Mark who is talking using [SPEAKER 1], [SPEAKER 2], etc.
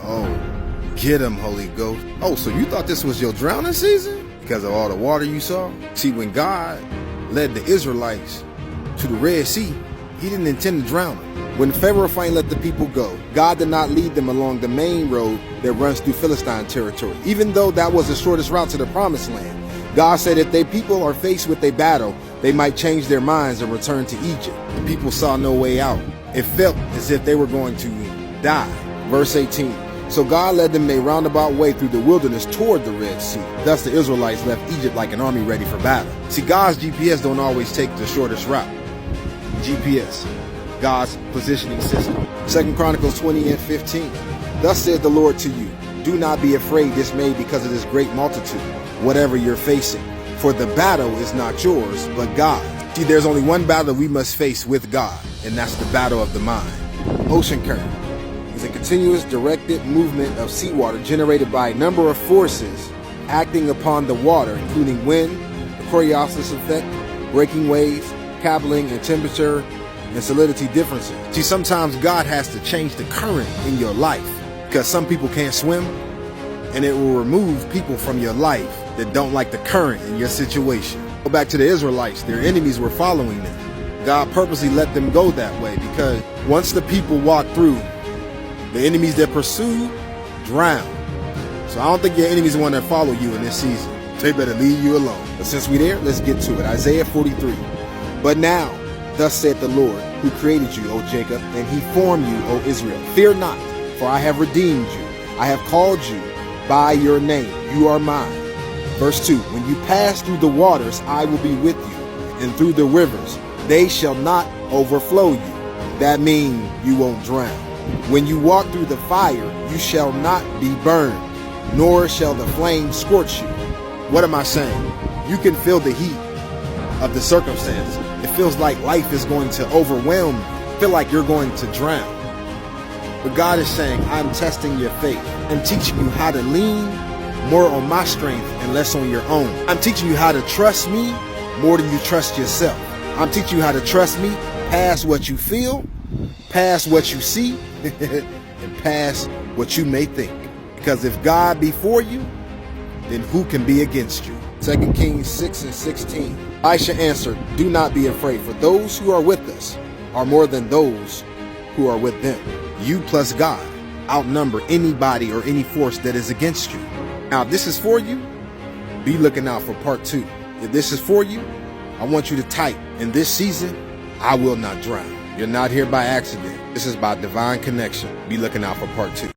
[SPEAKER 1] Oh, get him, Holy Ghost. Oh, so you thought this was your drowning season? Because of all the water you saw? See, when God led the Israelites to the Red Sea, he didn't intend to drown them. When Pharaoh finally let the people go, God did not lead them along the main road that runs through Philistine territory. Even though that was the shortest route to the promised land, God said if their people are faced with a battle, they might change their minds and return to Egypt. The people saw no way out. It felt as if they were going to die. Verse 18. So God led them a roundabout way through the wilderness toward the Red Sea. Thus the Israelites left Egypt like an army ready for battle. See, God's GPS don't always take the shortest route. GPS, God's positioning system. 2 Chronicles 20:15. Thus said the Lord to you, do not be afraid, dismayed because of this great multitude, whatever you're facing. For the battle is not yours, but God. See, there's only one battle we must face with God, and that's the battle of the mind. Ocean current is a continuous directed movement of seawater generated by a number of forces acting upon the water, including wind, the Coriolis effect, breaking waves, cabling, and temperature and solidity differences. See, sometimes God has to change the current in your life because some people can't swim, and it will remove people from your life that don't like the current in your situation. Go back to the Israelites. Their enemies were following them. God purposely let them go that way because once the people walked through, the enemies that pursued drowned. So I don't think your enemies want to follow you in this season. They better leave you alone. But since we're there, let's get to it. Isaiah 43. But now, thus saith the Lord, who created you, O Jacob, and he formed you, O Israel. Fear not, for I have redeemed you. I have called you by your name. You are mine. Verse 2. When you pass through the waters, I will be with you, and through the rivers, they shall not overflow you. That means you won't drown. When you walk through the fire, you shall not be burned, nor shall the flame scorch you. What am I saying? You can feel the heat of the circumstances. It feels like life is going to overwhelm you. Feel like you're going to drown. But God is saying, I'm testing your faith and teaching you how to lean more on my strength and less on your own. I'm teaching you how to trust me more than you trust yourself. I'm teaching you how to trust me past what you feel, past what you see, and past what you may think. Because if God be for you, then who can be against you? 2 Kings 6:16. Elisha answered, do not be afraid, for those who are with us are more than those who are with them. You plus God outnumber anybody or any force that is against you. Now, if this is for you, be looking out for part 2. If this is for you, I want you to type, in this season, I will not drown. You're not here by accident. This is by divine connection. Be looking out for part 2.